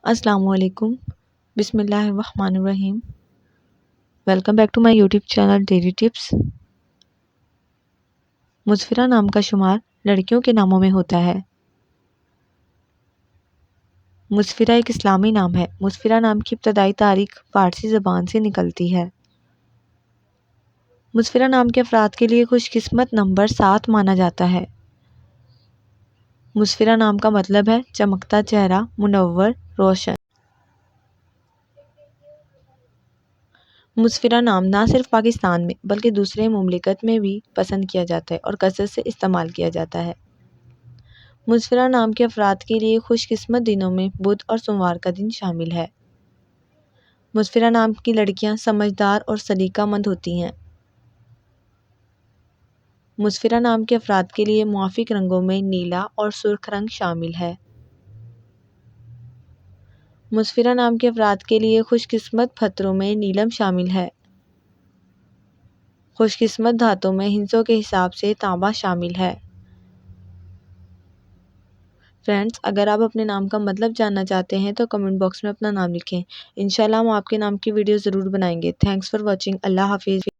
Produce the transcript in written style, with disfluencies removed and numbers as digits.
السلام علیکم، بسم اللہ الرحمن الرحیم۔ Welcome back to my YouTube channel daily tips. مسفرہ نام کا شمار لڑکیوں کے ناموں میں ہوتا ہے۔ مسفرہ ایک اسلامی نام ہے۔ مسفرہ نام کی ابتدائی تاریخ فارسی زبان سے نکلتی ہے۔ مسفرہ نام کے افراد کے لیے خوش قسمت نمبر 7 مانا جاتا ہے۔ مسفرہ نام کا مطلب ہے چمکتا چہرہ، منور، روشن۔ مسفرہ نام نہ صرف پاکستان میں بلکہ دوسرے ممالک میں بھی پسند کیا جاتا ہے اور کثرت سے استعمال کیا جاتا ہے۔ مسفرہ نام کے افراد کے لیے خوش قسمت دنوں میں بدھ اور سوموار کا دن شامل ہے۔ مسفرہ نام کی لڑکیاں سمجھدار اور سلیقہ مند ہوتی ہیں۔ مسفرہ نام کے افراد کے لیے موافق رنگوں میں نیلا اور سرخ رنگ شامل ہے۔ مسفرہ نام کے افراد کے لیے خوش قسمت پتھروں میں نیلم شامل ہے۔ خوش قسمت دھاتوں میں ہندسوں کے حساب سے تانبا شامل ہے۔ فرینڈز، اگر آپ اپنے نام کا مطلب جاننا چاہتے ہیں تو کمنٹ باکس میں اپنا نام لکھیں۔ انشاءاللہ ہم آپ کے نام کی ویڈیو ضرور بنائیں گے۔ Thanks for watching. اللہ حافظ۔